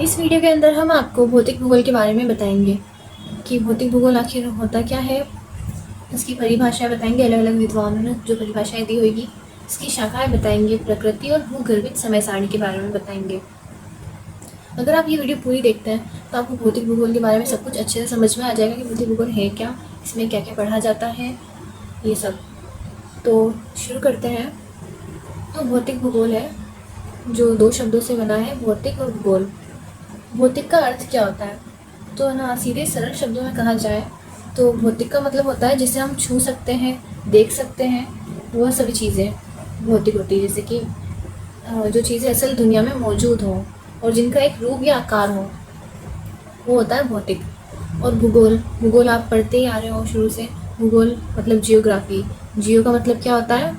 इस वीडियो के अंदर हम आपको भौतिक भूगोल के बारे में बताएंगे कि भौतिक भूगोल आखिर होता क्या है। इसकी परिभाषाएं बताएंगे, अलग अलग विद्वानों ने जो परिभाषाएं दी होगी। इसकी शाखाएं बताएंगे, प्रकृति और भूगर्भित समय सारणी के बारे में बताएंगे। अगर आप ये वीडियो पूरी देखते हैं तो आपको भौतिक भूगोल के बारे में सब कुछ अच्छे से समझ में आ जाएगा कि भौतिक भूगोल है क्या, इसमें क्या क्या पढ़ा जाता है, ये सब। तो शुरू करते हैं। तो भौतिक भूगोल है जो दो शब्दों से बना है, भौतिक और भूगोल। भौतिक का अर्थ क्या होता है? तो ना सीधे सरल शब्दों में कहा जाए तो भौतिक का मतलब होता है जिसे हम छू सकते हैं, देख सकते हैं, वह सभी चीज़ें भौतिक होती है। जैसे कि जो चीज़ें असल दुनिया में मौजूद हों और जिनका एक रूप या आकार हो, वो होता है भौतिक। और भूगोल, भूगोल आप पढ़ते ही आ रहे हो शुरू से। भूगोल मतलब जियोग्राफी। जियो का मतलब क्या होता है?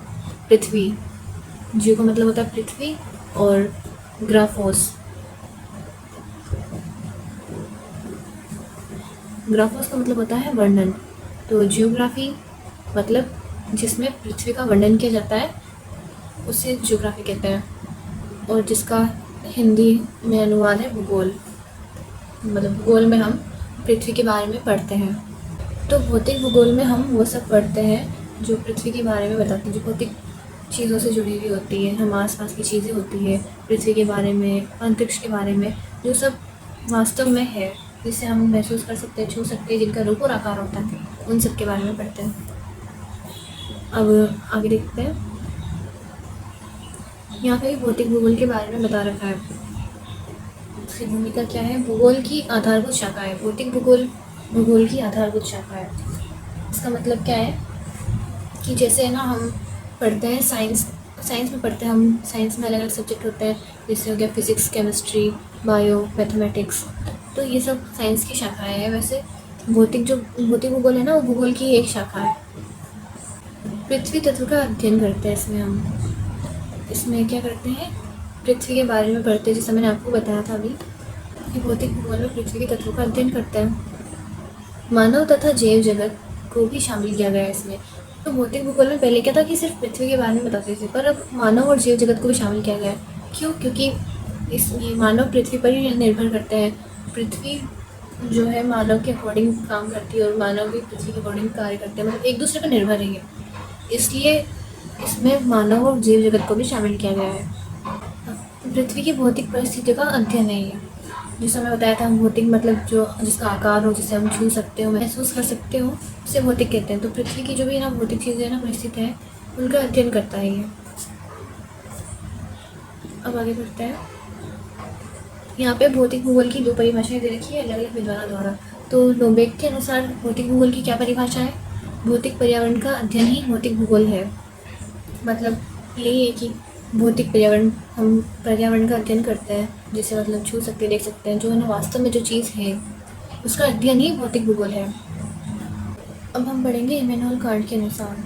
पृथ्वी। जियो का मतलब होता है पृथ्वी, और ग्राफोस, ग्राफोस का मतलब होता है वर्णन। तो जियोग्राफी मतलब जिसमें पृथ्वी का वर्णन किया जाता है उसे जियोग्राफी कहते हैं, और जिसका हिंदी में अनुवाद है भूगोल। मतलब भूगोल में हम पृथ्वी के बारे में पढ़ते हैं। तो भौतिक भूगोल में हम वो सब पढ़ते हैं जो पृथ्वी के बारे में बताते हैं, जो भौतिक चीज़ों से जुड़ी हुई होती है, हम आसपास की चीज़ें होती है, पृथ्वी के बारे में, अंतरिक्ष के बारे में, जो सब वास्तव में है, जिसे हम महसूस कर सकते हैं, छू सकते हैं, जिनका रूप और आकार होता है, उन सब के बारे में पढ़ते हैं। अब आगे देखते हैं। यहाँ पे भौतिक भूगोल के बारे में बता रखा है। उसकी भूमिका क्या है? भूगोल की आधारभूत शाखा है। भौतिक भूगोल भूगोल की आधारभूत शाखा है। इसका मतलब क्या है कि जैसे ना हम पढ़ते हैं साइंस, साइंस में पढ़ते हैं हम, साइंस में अलग अलग सब्जेक्ट होते हैं, जैसे हो गया फिजिक्स, केमिस्ट्री, बायो, मैथमेटिक्स। तो ये सब साइंस की शाखाएं हैं। वैसे भौतिक भूगोल है ना, वो भूगोल की एक शाखा है। पृथ्वी तत्व का अध्ययन करते हैं इसमें क्या करते हैं? पृथ्वी के बारे में पढ़ते हैं, जैसा मैंने आपको बताया था अभी कि भौतिक भूगोल में पृथ्वी के तत्वों का अध्ययन करते हैं। मानव तथा जैव जगत को भी शामिल किया गया है इसमें। तो भौतिक भूगोल में पहले क्या था कि सिर्फ पृथ्वी के बारे में बताते थे, पर अब मानव और जैव जगत को भी शामिल किया गया है। क्यों? क्योंकि इसमें मानव पृथ्वी पर ही निर्भर करते हैं। पृथ्वी जो है मानव के अकॉर्डिंग काम करती है और मानव भी पृथ्वी के अकॉर्डिंग कार्य करते हैं, मतलब एक दूसरे पर निर्भर है। इसलिए इसमें मानव और जीव जगत को भी शामिल किया गया है। पृथ्वी की भौतिक परिस्थितियों का अध्ययन है ये। जैसा मैं बताया था, भौतिक मतलब जो जिसका आकार हो, जिसे हम छू सकते हो, महसूस कर सकते हो, उसे भौतिक कहते हैं। तो पृथ्वी की जो भी ना भौतिक चीज़ें ना परिस्थिति है, उनका अध्ययन करता है ये। अब आगे बढ़ते हैं। यहाँ पे भौतिक भूगोल की दो परिभाषाएं दे रखी है अलग अलग विद्वानों द्वारा। तो लोबेक के अनुसार भौतिक भूगोल की क्या परिभाषा है? भौतिक पर्यावरण का अध्ययन ही भौतिक भूगोल है। मतलब यही है कि भौतिक पर्यावरण, हम पर्यावरण का अध्ययन करते हैं, जिसे मतलब छू सकते, देख सकते हैं, जो है ना वास्तव में जो चीज़ है, उसका अध्ययन ही भौतिक भूगोल है। अब हम पढ़ेंगे इमैनुअल कांट के अनुसार।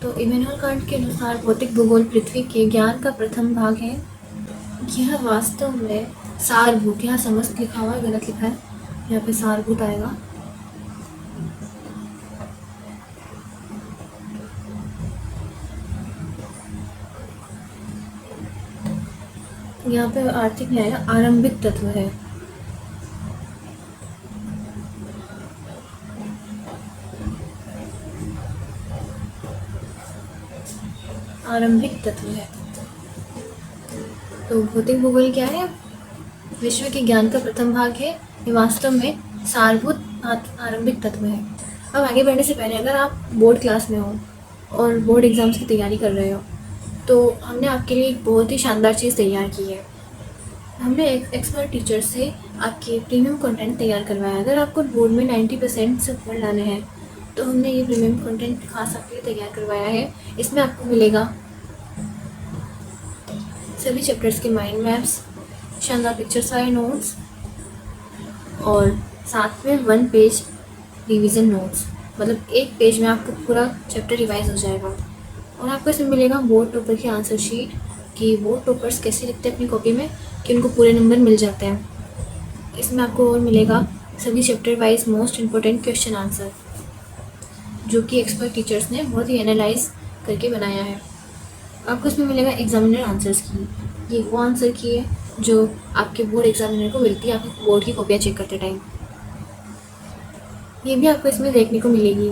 तो इमैनुअल कांट के अनुसार भौतिक भूगोल पृथ्वी के ज्ञान का प्रथम भाग है। यह वास्तव में सारभूत, यहाँ समस्त लिखा हुआ है, गलत लिखा है, यहाँ पे सारभूत आएगा। यहाँ पे आर्थिक न्याय आरंभिक तत्व है। आरंभिक तत्व है। तो भौतिक भूगोल क्या है? विश्व के ज्ञान का प्रथम भाग है। ये वास्तव में सारभूत आरंभिक तत्व है। अब आगे बढ़ने से पहले, अगर आप बोर्ड क्लास में हो और बोर्ड एग्ज़ाम्स की तैयारी कर रहे हो, तो हमने आपके लिए एक बहुत ही शानदार चीज़ तैयार की है। हमने एक एक्सपर्ट टीचर से आपके प्रीमियम कंटेंट तैयार करवाया है। अगर आपको बोर्ड में 90% से ऊपर लाने हैं तो हमने ये प्रीमियम कंटेंट खास आपके लिए तैयार करवाया है। इसमें आपको मिलेगा सभी चैप्टर्स के माइंड मैप्स, शानदार पिक्चर्स वाले नोट्स, और साथ में 1 पेज रिवीजन नोट्स। मतलब एक पेज में आपको पूरा चैप्टर रिवाइज हो जाएगा। और आपको इसमें मिलेगा बोर्ड टॉपर की आंसर शीट, कि बोर्ड टॉपर्स कैसे लिखते हैं अपनी कॉपी में कि उनको पूरे नंबर मिल जाते हैं। इसमें आपको और मिलेगा सभी chapter wise most important question answer, जो कि एक्सपर्ट टीचर्स ने बहुत ही एनालाइज करके बनाया है। आपको इसमें मिलेगा एग्जामिनर आंसर्स की, ये वो आंसर की है जो आपके बोर्ड एग्जामिनर को मिलती है आपकी बोर्ड की कॉपियाँ चेक करते टाइम। ये भी आपको इसमें देखने को मिलेगी।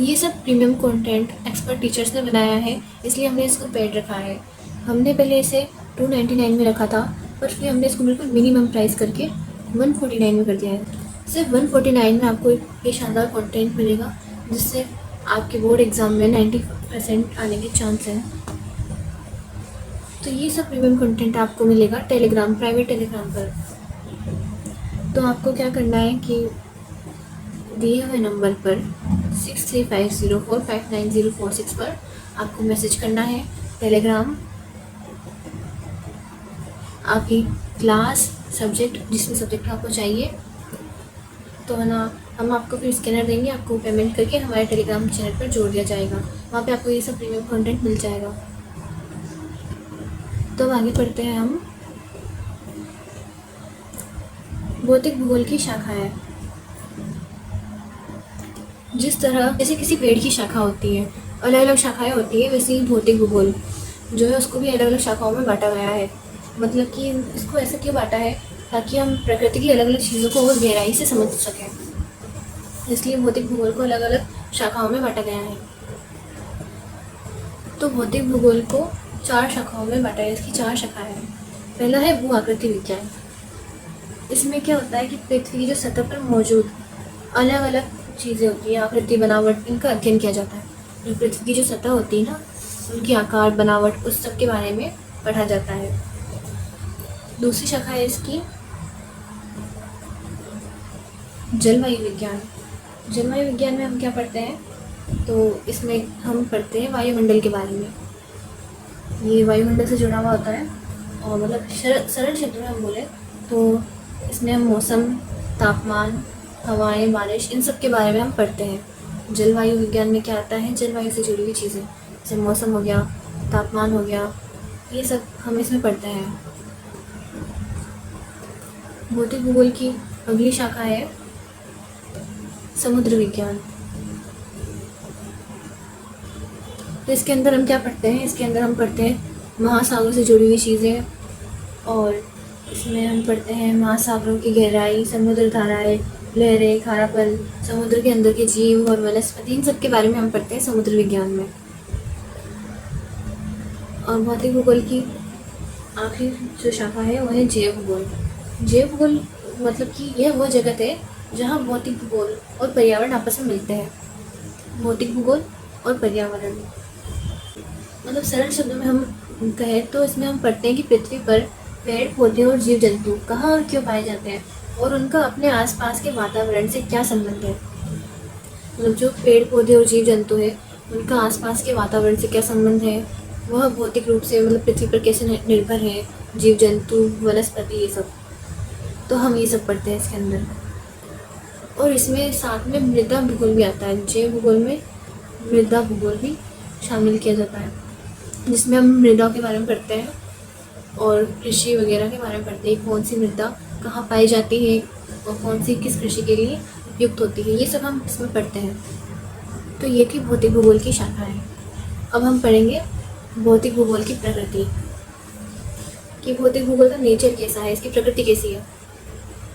ये सब प्रीमियम कंटेंट एक्सपर्ट टीचर्स ने बनाया है, इसलिए हमने इसको पेड रखा है। हमने पहले इसे 299 में रखा था, पर फिर हमने इसको बिल्कुल मिनिमम प्राइस करके 149 में कर दिया है। सिर्फ 149 में आपको ये शानदार कंटेंट मिलेगा, जिससे आपके बोर्ड एग्ज़ाम में 90% आने के चांस हैं। तो ये सब प्रीमियम कंटेंट आपको मिलेगा टेलीग्राम, प्राइवेट टेलीग्राम पर। तो आपको क्या करना है कि दिए हुए नंबर पर 6350459046 पर आपको मैसेज करना है। टेलीग्राम आपकी क्लास, सब्जेक्ट, जिसमें सब्जेक्ट आपको चाहिए, तो है ना, हम आपको फिर स्कैनर देंगे, आपको पेमेंट करके हमारे टेलीग्राम चैनल पर जोड़ दिया जाएगा। वहाँ पे आपको ये सब प्रीमियम कंटेंट मिल जाएगा। तो अब आगे पढ़ते हैं हम। भौतिक भूगोल की शाखाएं। जिस तरह जैसे किसी पेड़ की शाखा होती है, अलग अलग शाखाएं होती है, वैसे ही भौतिक भूगोल जो है उसको भी अलग अलग शाखाओं में बांटा गया है। मतलब कि इसको ऐसा क्यों बांटा है, ताकि हम प्रकृति की अलग अलग चीज़ों को और गहराई से समझ सकें, इसलिए भौतिक भूगोल को अलग अलग शाखाओं में बांटा गया है। तो भौतिक भूगोल को 4 शाखाओं में बांटा है। इसकी 4 शाखाएं हैं। पहला है भू आकृति विज्ञान। इसमें क्या होता है कि पृथ्वी की जो सतह पर मौजूद अलग अलग चीज़ें होती हैं, आकृति, बनावट, इनका अध्ययन किया जाता है। जो पृथ्वी की जो सतह होती है ना, उनकी आकार, बनावट, उस सब के बारे में पढ़ा जाता है। दूसरी शाखा है इसकी जलवायु विज्ञान। जलवायु विज्ञान में हम क्या पढ़ते हैं, तो इसमें हम पढ़ते हैं वायुमंडल के बारे में। ये वायुमंडल से जुड़ा हुआ होता है, और मतलब सरल शब्दों में हम बोले तो इसमें हम मौसम, तापमान, हवाएं, बारिश, इन सब के बारे में हम पढ़ते हैं। जलवायु विज्ञान में क्या आता है, जलवायु से जुड़ी हुई चीज़ें, जैसे मौसम हो गया, तापमान हो गया, ये सब हम इसमें पढ़ते हैं। भौतिक भूगोल की अगली शाखा है समुद्र विज्ञान। तो इसके अंदर हम क्या पढ़ते हैं, इसके अंदर हम पढ़ते हैं महासागरों से जुड़ी हुई चीज़ें, और इसमें हम पढ़ते हैं महासागरों की गहराई, समुद्र धाराएं, लहरें, खारापन, समुद्र के अंदर के जीव और वनस्पति, इन सब के बारे में हम पढ़ते हैं समुद्र विज्ञान में। और भौतिक भूगोल की आखिरी जो शाखा है वो है जैव भूगोल। जैव भूगोल मतलब कि यह वह जगत है जहाँ भौतिक भूगोल और पर्यावरण आपस में मिलते हैं। भौतिक भूगोल और पर्यावरण, मतलब सरल शब्दों में हम कहें तो इसमें हम पढ़ते हैं कि पृथ्वी पर पेड़, पौधे और जीव जंतु कहाँ और क्यों पाए जाते हैं, और उनका अपने आसपास के वातावरण से क्या संबंध है। मतलब जो पेड़, पौधे और जीव जंतु है, उनका आसपास के वातावरण से क्या संबंध है, वह भौतिक रूप से मतलब पृथ्वी पर कैसे निर्भर है, जीव जंतु, वनस्पति, ये सब। तो हम ये सब पढ़ते हैं इसके अंदर। और इसमें साथ में मृदा भूगोल भी आता है। जैव भूगोल में मृदा भूगोल भी शामिल किया जाता है, जिसमें हम मृदा के बारे में पढ़ते हैं और कृषि वगैरह के बारे में पढ़ते हैं। कौन सी मृदा कहाँ पाई जाती है और कौन सी किस कृषि के लिए उपयुक्त होती है, ये सब हम इसमें पढ़ते हैं। तो ये थी भौतिक भूगोल की शाखा है। अब हम पढ़ेंगे भौतिक भूगोल की प्रकृति, कि भौतिक भूगोल का नेचर कैसा है, इसकी प्रकृति कैसी है।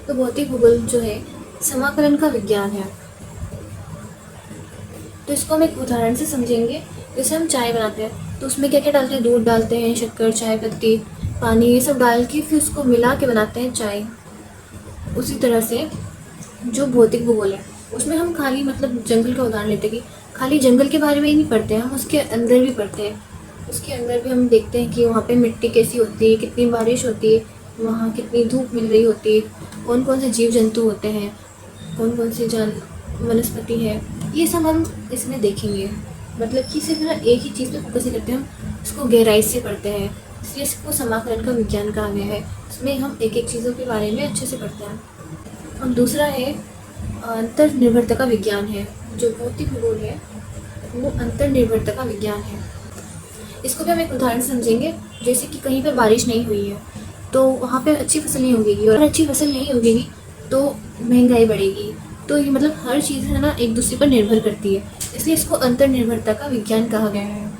तो भौतिक भूगोल जो है समाकलन का विज्ञान है। तो इसको हम एक उदाहरण से समझेंगे। जैसे हम चाय बनाते हैं तो उसमें क्या क्या डालते हैं, दूध डालते हैं, शक्कर, चाय पत्ती, पानी, ये सब डाल के फिर उसको मिला के बनाते हैं चाय। उसी तरह से जो भौतिक भूगोल है उसमें हम खाली मतलब जंगल का उदाहरण लेते हैं कि खाली जंगल के बारे में ही नहीं पढ़ते हैं, हम उसके अंदर भी पढ़ते हैं। उसके अंदर भी हम देखते हैं कि वहाँ पे मिट्टी कैसी होती है, कितनी बारिश होती है, वहाँ कितनी धूप मिल रही होती है, कौन कौन से जीव जंतु होते हैं, कौन कौन सी वनस्पति है, ये सब हम इसमें देखेंगे। मतलब कि सिर्फ ना एक ही चीज़ पे फोकस नहीं करते, हम इसको गहराई से पढ़ते हैं, इसलिए इसको समाकलन का विज्ञान कहा गया है। इसमें हम एक एक चीज़ों के बारे में अच्छे से पढ़ते हैं। और दूसरा है अंतर्निर्भरता का विज्ञान है। जो भौतिक भूगोल है वो अंतर्निर्भरता का विज्ञान है। इसको भी हम एक उदाहरण समझेंगे। जैसे कि कहीं पर बारिश नहीं हुई है तो वहाँ पे अच्छी फसल नहीं उगेगी, और अच्छी फसल नहीं उगेगी तो महंगाई बढ़ेगी। तो ये मतलब हर चीज़ है ना एक दूसरे पर निर्भर करती है, इसलिए इसको अंतर्निर्भरता का विज्ञान कहा गया है।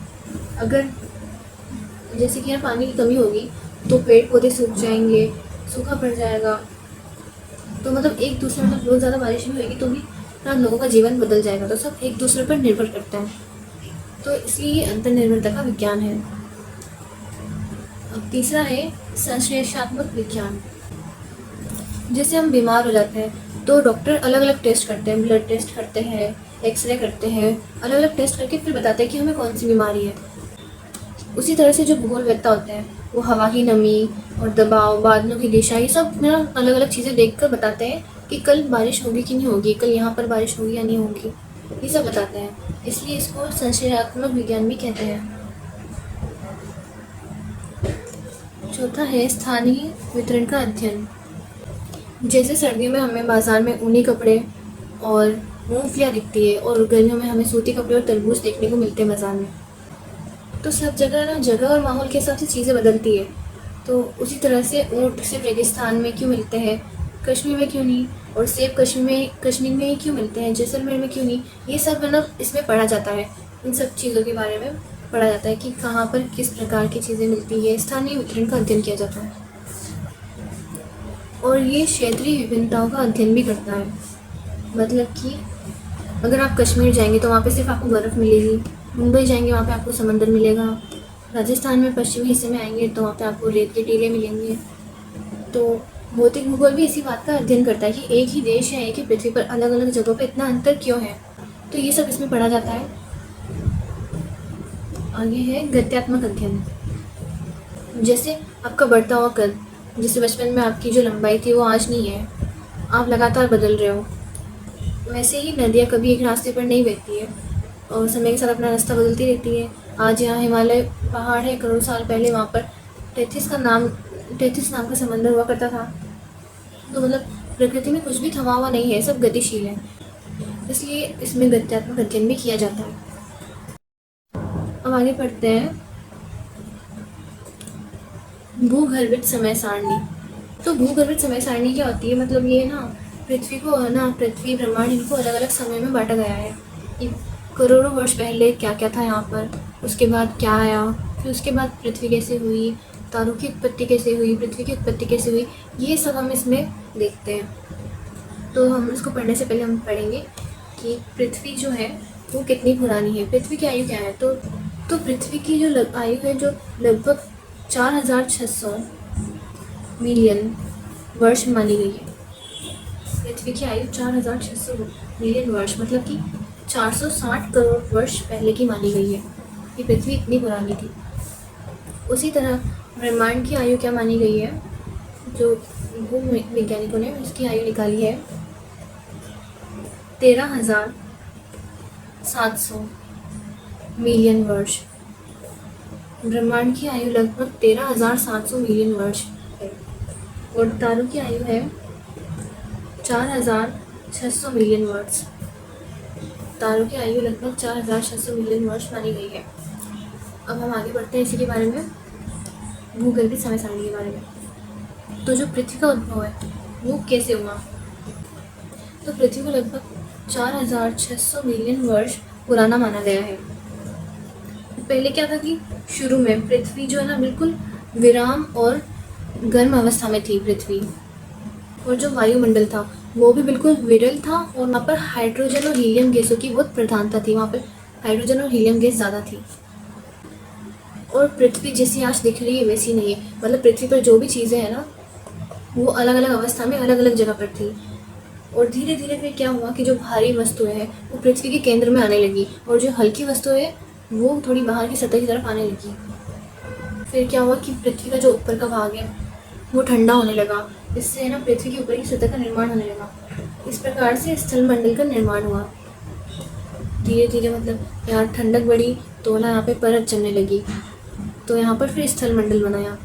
अगर जैसे कि यहाँ पानी की कमी होगी तो पेड़ पौधे सूख जाएंगे, सूखा पड़ जाएगा। तो मतलब एक दूसरे मतलब बहुत ज़्यादा बारिश भी होगी तो भी ना लोगों का जीवन बदल जाएगा। तो सब एक दूसरे पर निर्भर करता है, तो इसलिए ये अंतर्निर्भरता का विज्ञान है। अब तीसरा है संश्लेषणात्मक विज्ञान। जैसे हम बीमार हो जाते हैं तो डॉक्टर अलग अलग टेस्ट करते हैं, ब्लड टेस्ट करते हैं, एक्सरे करते हैं, अलग अलग टेस्ट करके फिर बताते हैं कि हमें कौन सी बीमारी है। उसी तरह से जो भूगोलवेत्ता होते हैं वो हवा की नमी और दबाव, बादलों की दिशा, ये सब ना अलग अलग चीज़ें देखकर बताते हैं कि कल बारिश होगी कि नहीं होगी, कल यहाँ पर बारिश होगी या नहीं होगी, ये सब बताते हैं। इसलिए इसको संश्लेषणात्मक विज्ञान भी कहते हैं। चौथा है स्थानीय वितरण का अध्ययन। जैसे सर्दियों में हमें बाज़ार में ऊनी कपड़े और मूंगफलियाँ दिखती है और गर्मियों में हमें सूती कपड़े और तरबूज देखने को मिलते हैं बाज़ार में। तो सब जगह ना जगह और माहौल के हिसाब से चीज़ें बदलती है। तो उसी तरह से ऊँट सिर्फ रेगिस्तान में क्यों मिलते हैं, कश्मीर में क्यों नहीं, और सेब कश्मीर में ही क्यों मिलते हैं, जैसलमेर में क्यों नहीं, ये सब मतलब इसमें पढ़ा जाता है। इन सब चीज़ों के बारे में पढ़ा जाता है कि कहाँ पर किस प्रकार की चीज़ें मिलती है। स्थानीय वितरण का अध्ययन किया जाता है और ये क्षेत्रीय विभिन्नताओं का अध्ययन भी करता है। मतलब कि अगर आप कश्मीर जाएंगे तो वहाँ पे सिर्फ आपको बर्फ़ मिलेगी, मुंबई जाएंगे वहाँ पे आपको समंदर मिलेगा, राजस्थान में पश्चिमी हिस्से में आएंगे तो वहाँ पे आपको रेत के टीले मिलेंगे। तो भौतिक भूगोल भी इसी बात का अध्ययन करता है कि एक ही देश है, एक ही पृथ्वी पर अलग अलग जगहों पे इतना अंतर क्यों है। तो ये सब इसमें पढ़ा जाता है। आगे है गत्यात्मक अध्ययन। जैसे आपका बढ़ता हुआ कद, जैसे बचपन में आपकी जो लंबाई थी वो आज नहीं है, आप लगातार बदल रहे हो। वैसे ही नदियाँ कभी एक रास्ते पर नहीं बहती है और समय के साथ अपना रास्ता बदलती रहती है। आज यहाँ हिमालय पहाड़ है, करोड़ों साल पहले वहाँ पर टेथिस नाम का समंदर हुआ करता था। तो मतलब प्रकृति में कुछ भी थमा हुआ नहीं है, सब गतिशील है, इसलिए इसमें गत्यात्मक अध्ययन भी किया जाता है। अब आगे पढ़ते हैं भूगर्भित समय सारणी। तो भूगर्भित समय सारणी क्या होती है, मतलब ये ना पृथ्वी को ना पृथ्वी ब्रह्मांड इनको अलग अलग समय में बांटा गया है कि करोड़ों वर्ष पहले क्या क्या था यहाँ पर, उसके बाद क्या आया, फिर उसके बाद पृथ्वी कैसे हुई, तारों की उत्पत्ति कैसे हुई, पृथ्वी की उत्पत्ति कैसे हुई, ये सब हम इसमें देखते हैं। तो हम इसको पढ़ने से पहले हम पढ़ेंगे कि पृथ्वी जो है वो कितनी पुरानी है, पृथ्वी की आयु क्या है। तो पृथ्वी की जो आयु है जो लगभग 4600 मिलियन वर्ष मानी गई है। पृथ्वी की आयु 4600 मिलियन वर्ष, मतलब कि 460 करोड़ वर्ष पहले की मानी गई है कि पृथ्वी इतनी पुरानी थी। उसी तरह ब्रह्मांड की आयु क्या मानी गई है, जो भूवैज्ञानिकों ने इसकी आयु निकाली है 13,700 मिलियन वर्ष। ब्रह्मांड की आयु लगभग 13,700 मिलियन वर्ष है और तारों की आयु है 4,600 मिलियन वर्ष। तारों की आयु लगभग 4,600 मिलियन वर्ष मानी गई है। अब हम आगे बढ़ते हैं इसी के बारे में, भूगर्भित समय सारणी के बारे में। तो जो पृथ्वी का उद्भव है वो कैसे हुआ, तो पृथ्वी को लगभग 4,600 मिलियन वर्ष पुराना माना गया है। पहले क्या था कि शुरू में पृथ्वी जो है ना बिल्कुल विराम और गर्म अवस्था में थी पृथ्वी, और जो वायुमंडल था वो भी बिल्कुल विरल था और वहाँ पर हाइड्रोजन और हीलियम गैसों की बहुत प्रधानता थी। वहाँ पर हाइड्रोजन और हीलियम गैस ज़्यादा थी और पृथ्वी जैसी आज दिख रही है वैसी नहीं है। मतलब पृथ्वी पर जो भी चीज़ें हैं ना वो अलग अलग अवस्था में अलग अलग जगह पर थी। और धीरे धीरे फिर क्या हुआ कि जो भारी वस्तुएं हैं वो पृथ्वी के केंद्र में आने लगी और जो हल्की वस्तुएं हैं वो थोड़ी बाहर की सतह की तरफ आने लगी। फिर क्या हुआ कि पृथ्वी का जो ऊपर का भाग है वो ठंडा होने लगा, इससे ना पृथ्वी के ऊपर की सतह का निर्माण होने लगा। इस प्रकार से स्थल मंडल का निर्माण हुआ। धीरे धीरे मतलब यहाँ ठंडक बढ़ी तो ना यहाँ पे परत जमने लगी, तो यहाँ पर फिर स्थल मंडल बनाया।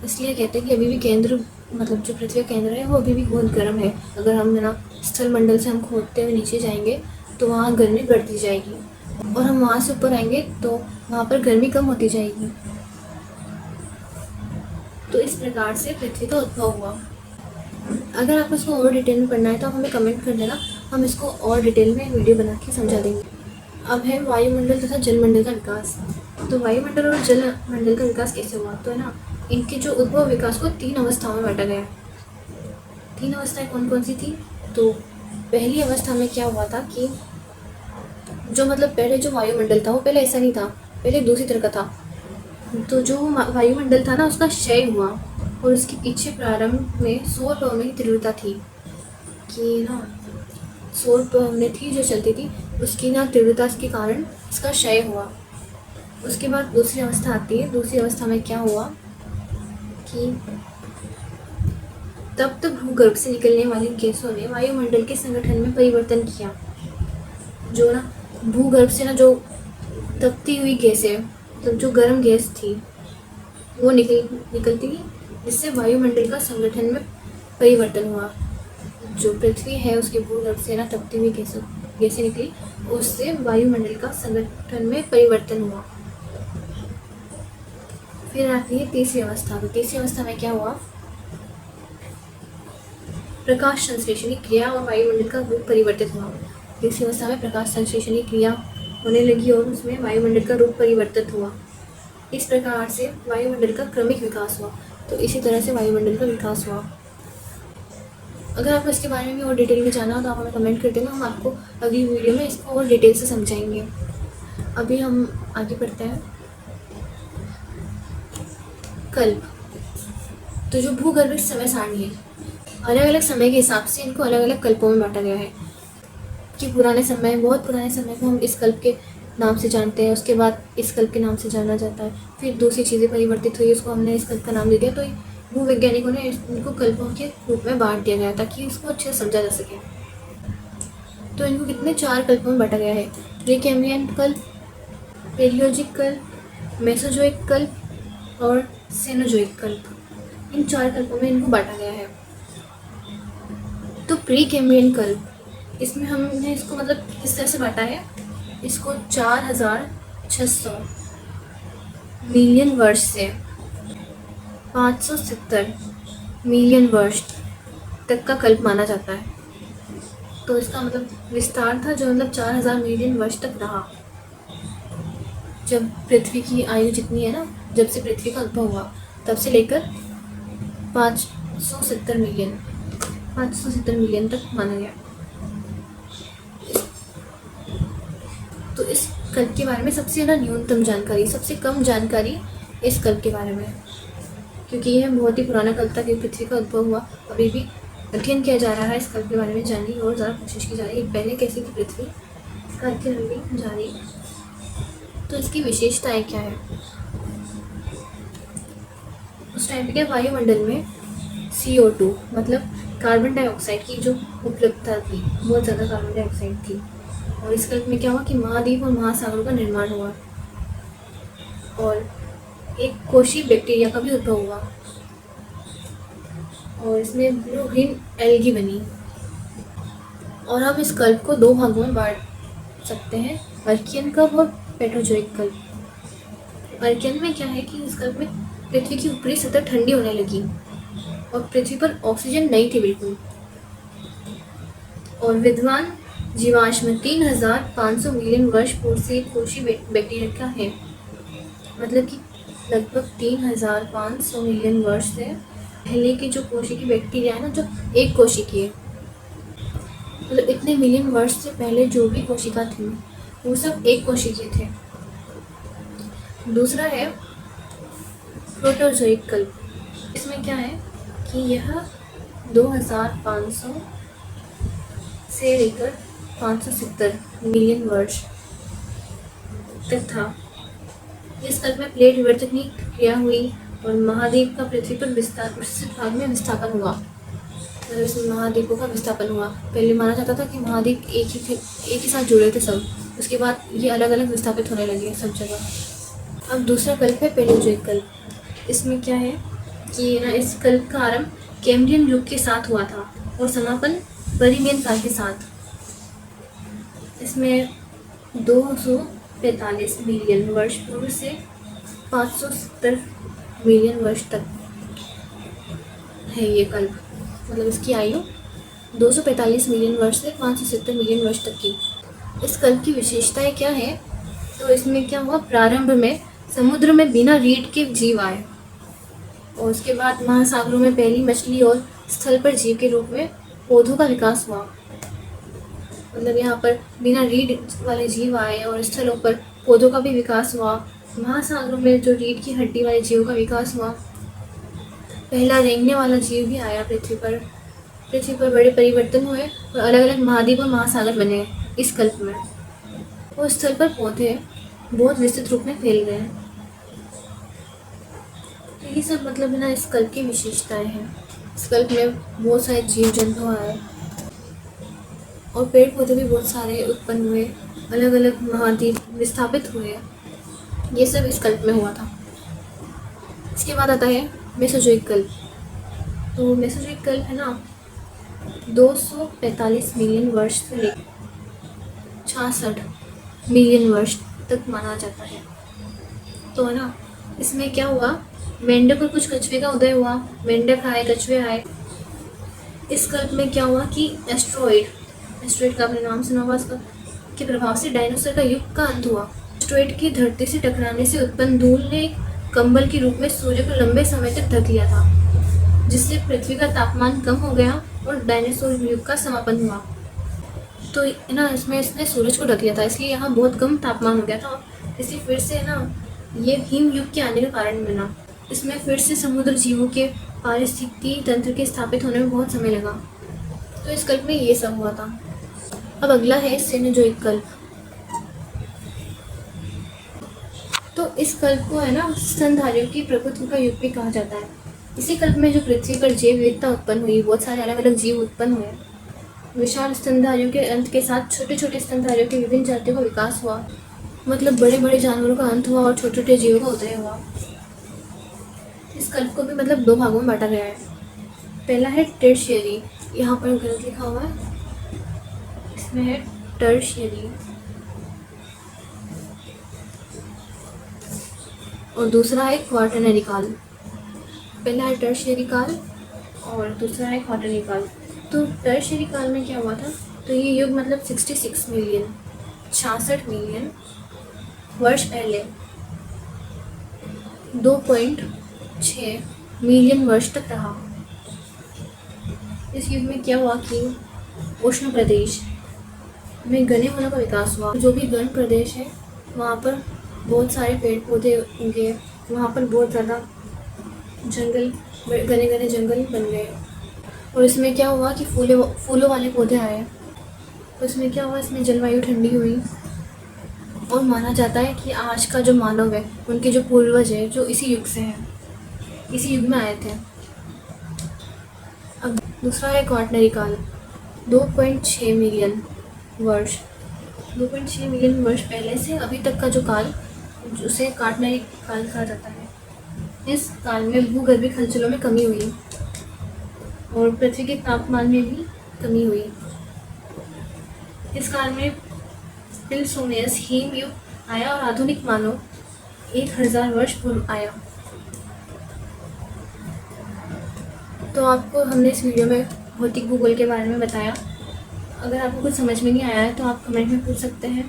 इसलिए कहते हैं कि अभी भी केंद्र मतलब जो पृथ्वी का केंद्र है वो अभी भी बहुत गर्म है। अगर हम ना स्थल मंडल से हम खोदते हुए नीचे जाएंगे तो वहाँ गर्मी बढ़ती जाएगी और हम वहाँ से ऊपर आएंगे तो वहाँ पर गर्मी कम होती जाएगी। तो इस प्रकार से पृथ्वी का उद्भव हुआ। अगर आपको इसको और डिटेल में पढ़ना है तो आप हमें कमेंट कर देना, हम इसको और डिटेल में वीडियो बना के समझा देंगे। अब है वायुमंडल तथा जलमंडल का विकास। तो वायुमंडल और जल मंडल का विकास कैसे हुआ? तो है ना, इनके जो उद्भव विकास को 3 अवस्थाओं में बांटा गया। 3 अवस्थाएं कौन कौन सी थी? तो पहली अवस्था में क्या हुआ था कि जो मतलब पहले जो वायुमंडल था वो पहले ऐसा नहीं था, पहले दूसरी तरह का था। तो जो वायुमंडल था ना उसका क्षय हुआ, और उसके पीछे प्रारंभ में सौर पवनों की तीव्रता थी कि ना, सौर पवनें थी जो चलती थी, उसकी ना तीव्रता के कारण इसका क्षय हुआ। उसके बाद दूसरी अवस्था आती है। दूसरी अवस्था में क्या हुआ कि तब तक भूगर्भ से निकलने वाली गैसों ने वायुमंडल के संगठन में परिवर्तन किया। जो ना भूगर्भ से ना जो तपती हुई गैसें, मतलब जो गर्म गैस थी वो निकलती थी, जिससे वायुमंडल का संगठन में परिवर्तन हुआ। जो पृथ्वी है उसके भूगर्भ से ना तपती हुई गैसें निकली, उससे वायुमंडल का संगठन में परिवर्तन हुआ। फिर आती है तीसरी अवस्था। तो तीसरी अवस्था में क्या हुआ? प्रकाश संश्लेषण की क्रिया और वायुमंडल का रूप परिवर्तित हुआ। तीसरी अवस्था में प्रकाश संश्लेषण की क्रिया होने लगी और उसमें वायुमंडल का रूप परिवर्तित हुआ। इस प्रकार से वायुमंडल का क्रमिक विकास हुआ। तो इसी तरह से वायुमंडल का विकास हुआ। अगर आपको इसके बारे में और डिटेल में जानना हो तो आप हमें कमेंट कर देना, हम आपको अगली वीडियो में इसको और डिटेल से समझाएंगे। अभी हम आगे बढ़ते हैं। कल्प। तो जो भूगर्भिक समय सारणी है, अलग अलग समय के हिसाब से इनको अलग अलग कल्पों में बांटा गया है। कि पुराने समय, बहुत पुराने समय को हम इस कल्प के नाम से जानते हैं, उसके बाद इस कल्प के नाम से जाना जाता है, फिर दूसरी चीज़ें परिवर्तित हुई, उसको हमने इस कल्प का नाम दे दिया। तो भूवैज्ञानिकों ने इनको कल्पों के रूप में बांट दिया गया ताकि इसको अच्छे से समझा जा सके। तो इनको कितने 4 कल्पों में बांटा गया है। प्रीकैम्ब्रियन कल्प, पेलियोजिक कल्प, मेसोजोइक कल्प और सेनोजोइक कल्प। इन 4 कल्पों में इनको बांटा गया है। तो प्रीकैम्ब्रियन कल्प, इसमें हमने इसको मतलब किस तरह से बांटा है, इसको 4600 मिलियन वर्ष से 570 मिलियन वर्ष तक का कल्प माना जाता है। तो इसका मतलब विस्तार था जो मतलब 4000 मिलियन वर्ष तक रहा। जब पृथ्वी की आयु जितनी है ना, जब से पृथ्वी का उद्भव हुआ तब से लेकर 570 मिलियन तक माना गया। तो इस कल्प के बारे में सबसे ज़्यादा न्यूनतम जानकारी, सबसे कम जानकारी इस कल्प के बारे में, क्योंकि यह बहुत ही पुराना कल्प था कि पृथ्वी का उद्भव हुआ। अभी भी अध्ययन किया जा रहा है इस कल्प के बारे में, जानने की और ज़्यादा कोशिश की जा रही है पहले कैसी थी पृथ्वी, इसका अध्ययन अभी जारी है। तो इसकी विशेषताएं क्या है? उस टाइम के वायुमंडल में CO2 मतलब कार्बन डाइऑक्साइड की जो उपलब्धता थी, बहुत ज़्यादा कार्बन डाइऑक्साइड थी। और इस कल्प में क्या हुआ कि महाद्वीप और महासागरों का निर्माण हुआ और एक कोशी बैक्टीरिया का भी उद्भव हुआ और इसमें ब्लू ग्रीन एल्गी बनी। और हम इस कल्प को 2 भागों में बांट सकते हैं, अर्कियन कल्प और पेट्रोजोइक कल्प। अर्कियन में क्या है कि इस कल्प में पृथ्वी की ऊपरी सतह ठंडी होने लगी और पृथ्वी पर ऑक्सीजन नहीं थी बिल्कुल, और विद्वान जीवाश्म 3500 मिलियन वर्ष पूर्व से कोशी बैक्टीरिया का है। मतलब कि लगभग 3500 मिलियन वर्ष से पहले की जो कोशी की बैक्टीरिया है ना, जो एक कोशी की है, मतलब इतने मिलियन वर्ष से पहले जो भी कोशिका थी वो सब एक कोशी के थे। दूसरा है प्रोटोजोइक कल्प। इसमें क्या है कि यह 2500 से लेकर 570 मिलियन वर्ष तक था। इस कल्प में प्लेट विवर्तक की क्रिया हुई और महाद्वीप का पृथ्वी पर विस्तार उस भाग में विस्थापन हुआ। मतलब इसमें महाद्वीपों का विस्थापन हुआ। पहले माना जाता था कि महाद्वीप एक ही साथ जुड़े थे सब, उसके बाद ये अलग अलग विस्थापित होने लगे सब जगह। अब दूसरा कल्प है पेलियोजोइक कल्प। इसमें क्या है कि ना, इस कल्प का आरंभ कैम्ब्रियन युग के साथ हुआ था और समापन परमियन काल के साथ। इसमें 245 मिलियन वर्ष पूर्व से 570 मिलियन वर्ष तक है ये कल्प। मतलब इसकी आयु 245 मिलियन वर्ष से 570 मिलियन वर्ष तक की। इस कल्प की विशेषताएं क्या है? तो इसमें क्या हुआ, प्रारंभ में समुद्र में बिना रीढ़ के जीव आए, और उसके बाद महासागरों में पहली मछली और स्थल पर जीव के रूप में पौधों का विकास हुआ। मतलब यहाँ पर बिना रीढ़ वाले जीव आए और स्थलों पर पौधों का भी विकास हुआ। महासागरों में जो रीढ़ की हड्डी वाले जीवों का विकास हुआ। पहला रेंगने वाला जीव भी आया पृथ्वी पर। पृथ्वी पर बड़े परिवर्तन हुए और अलग अलग महाद्वीप और महासागर बने इस कल्प में। और स्थल पर पौधे बहुत विस्तृत रूप में फैल गए। तो ये सब मतलब है ना इस कल्प की विशेषताएं हैं। इस कल्प में बहुत सारे जीव जंतु आए और पेड़ पौधे भी बहुत सारे उत्पन्न हुए, अलग अलग महाद्वीप विस्थापित हुए। ये सब इस कल्प में हुआ था। इसके बाद आता है मेसोजोइक कल्प। तो मेसोजोइक कल्प है ना 245 मिलियन वर्ष से लेकर 66 मिलियन वर्ष तक माना जाता है। तो है ना इसमें क्या हुआ, मेंढक और कुछ कछुए का उदय हुआ। मेंढक आए, कछुए आए। इस कल्प में क्या हुआ कि एस्ट्रॉइड का आपने नाम सुना होगा, इसका के प्रभाव से डायनासोर का युग का अंत हुआ। एस्ट्रॉइड की धरती से टकराने से उत्पन्न धूल ने एक कंबल के रूप में सूर्य को लंबे समय तक ढक लिया था, जिससे पृथ्वी का तापमान कम हो गया और डायनासोर युग का समापन हुआ। तो ना इसमें इसने सूरज को ढक लिया था, इसलिए यहाँ बहुत कम तापमान हो गया था। इसलिए फिर से ना ये हिम युग के आने का कारण बना। इसमें फिर से समुद्र जीवों के पारिस्थितिकी तंत्र के स्थापित होने में बहुत समय लगा। तो इस कल्प में ये सब हुआ था। अब अगला है सेनोजोइक कल्प। तो इस कल्प को है ना स्तनधारियों की प्रकृति का युग भी कहा जाता है। इसी कल्प में जो पृथ्वी पर जैव विविधता उत्पन्न हुई, बहुत सारे अलग अलग जीव उत्पन्न हुए। विशाल स्तनधारियों के अंत के साथ छोटे छोटे स्तनधारियों की विभिन्न जातियों का विकास हुआ। मतलब बड़े बड़े जानवरों का अंत हुआ और छोटे छोटे जीवों का उदय हुआ। इस कल्प को भी मतलब 2 भागों में बांटा गया है। पहला है टर्शियरी, यहाँ पर गलत लिखा हुआ है, इसमें है टर्शियरी। और दूसरा है क्वार्टरनरी काल। पहला है टर्शियरी काल और दूसरा है क्वार्टरनरी काल। तो टर्शियरी काल में क्या हुआ था, तो ये युग मतलब 66 मिलियन वर्ष पहले 2.6 मिलियन वर्ष तक रहा। इस युग में क्या हुआ कि उष्ण प्रदेश में घने वनों का विकास हुआ। जो भी घन प्रदेश है वहाँ पर बहुत सारे पेड़ पौधे उगे, वहाँ पर बहुत ज़्यादा जंगल, घने घने जंगल बन गए। और इसमें क्या हुआ कि फूलों वाले पौधे आए। तो इसमें क्या हुआ, इसमें जलवायु ठंडी हुई। और माना जाता है कि आज का जो मानव है, उनके जो पूर्वज है, जो इसी युग से हैं, इसी युग में आए थे। अब दूसरा है क्वार्टरनरी काल, 2.6 मिलियन वर्ष। 2.6 मिलियन वर्ष पहले से अभी तक का जो काल, उसे क्वार्टरनरी काल कहा जाता है। इस काल में भूगर्भिक हलचलों में कमी हुई और पृथ्वी के तापमान में भी कमी हुई। इस काल में पिलसोनियस हिम युग आया और आधुनिक मानव 1000 वर्ष पूर्व आया। तो आपको हमने इस वीडियो में भौतिक भूगोल के बारे में बताया। अगर आपको कुछ समझ में नहीं आया है तो आप कमेंट में पूछ सकते हैं।